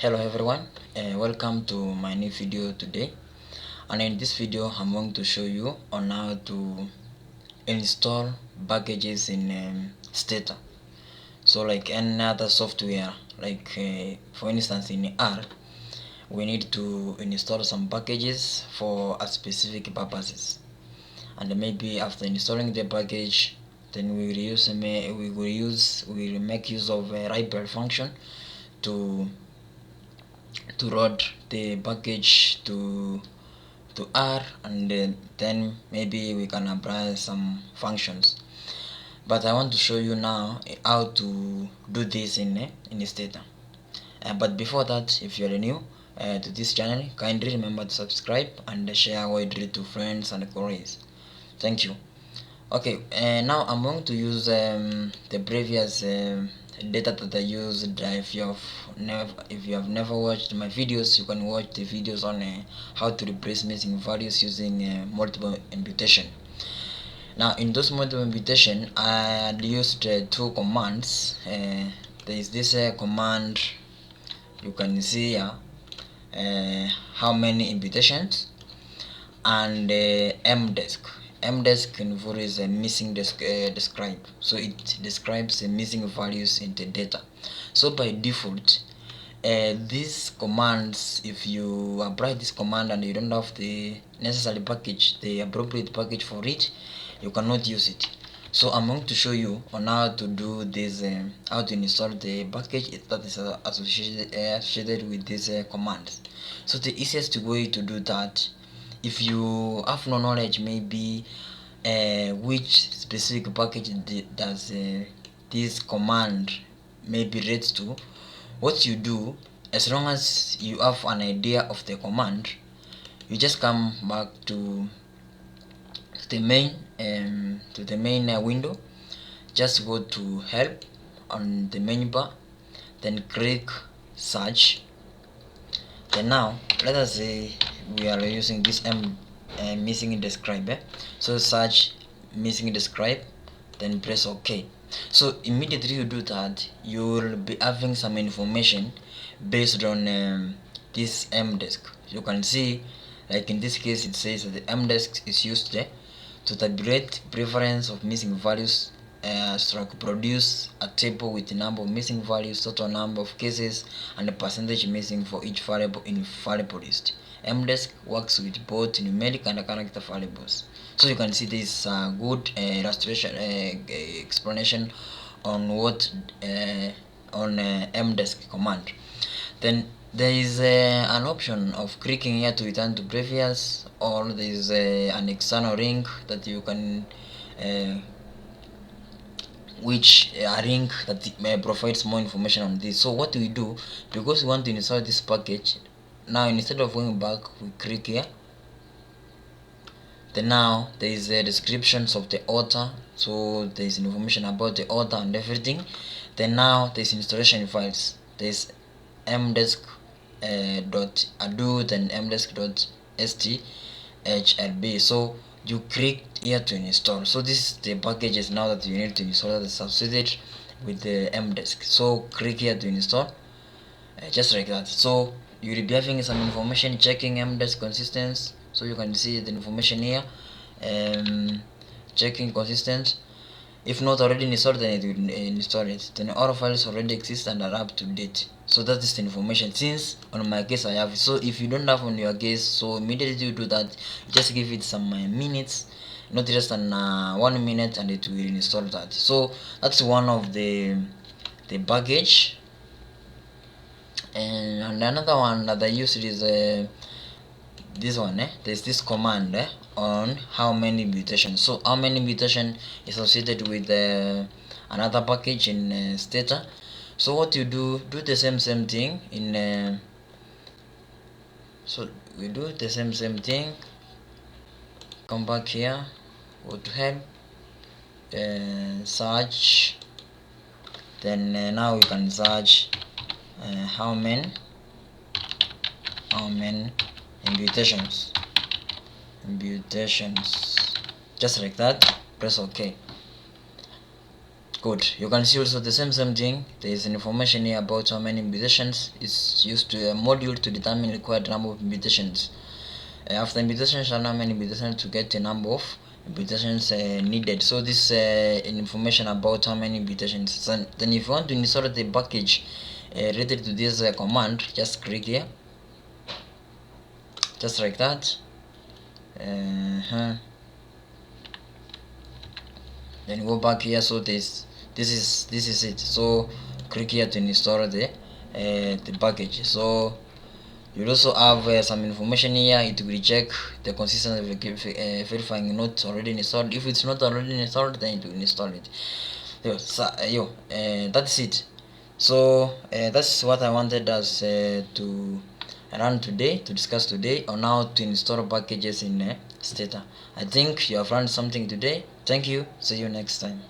Hello everyone, welcome to my new video today. And in this video I'm going to show you on how to install packages in Stata. So like any other software, like for instance in R, we need to install some packages for a specific purposes. And maybe after installing the package, then we will make use of a write function to load the package to R, and then maybe we can apply some functions. But I want to show you now how to do this in Stata. But before that, if you're new to this channel, kindly remember to subscribe and share widely to friends and colleagues. Thank you. Okay, now I'm going to use the previous data that I used. If you have never watched my videos, you can watch the videos on how to replace missing values using multiple imputation. Now in those multiple imputation, I had used two commands. There is this command you can see here, how many imputations, and mdesc. Mdesc in full is a missing describe, so it describes the missing values in the data. So by default, these commands, if you apply this command and you don't have the necessary package, the appropriate package for it, you cannot use it. So I'm going to show you on how to do this, how to install the package that is associated with these commands. So the easiest way to do that, if you have no knowledge maybe which specific package does this command maybe relates to, what you do, as long as you have an idea of the command, you just come back to the main window. Just go to help on the menu bar, then click search. Then now let us say we are using this missing describe, so search missing describe, then press OK. So immediately you do that, you will be having some information based on this mdesc. You can see, like in this case, it says that the mdesc is used to tabulate preference of missing values, stroke produce a table with the number of missing values, total number of cases, and the percentage missing for each variable in variable list. mdesc works with both numeric and character variables. So you can see this good illustration explanation on what on mdesc command. Then there is an option of clicking here to return to previous, or there is an external link that you can which a link that provides more information on this. So what we do, because we want to install this package, now instead of going back, we click here. Then now there is a descriptions of the author, so there is information about the author and everything. Then now there is installation files. There is mdesc .adu, then mdesc.sthlb. so you click here to install. So this is the packages now that you need to install that is associated with the mdesc. So click here to install, just like that. So you will be having some information checking mdesc consistency. So you can see the information here, checking consistent. If not already installed, then it will install it. Then all files already exist and are up to date. So that is the information. Since on my case I have it, so if you don't have on your case, so immediately you do that, just give it some minutes, not less than 1 minute, and it will install that. So that's one of the package. And another one that I used is this one. There's this command on how many mutation. So how many mutation is associated with another package in Stata. So what you do the same thing in so we do the same thing. Come back here, go to help, search. Then now we can search how many imputations, just like that. Press OK. Good. You can see also the same thing. There is information here about how many invitations. It's used to a module to determine required number of invitations. After invitations, how many invitations to get the number of invitations needed. So this information about how many invitations. Then if you want to install the package related to this command, just click here, just like that. Then go back here. So this is it. So click here to install the package. So you also have some information here. It will check the consistency of verifying not already installed. If it's not already installed, then it will install it. That's it. So that's what I wanted us to run today, to discuss today on how to install packages in Stata. I think you have learned something today. Thank you. See you next time.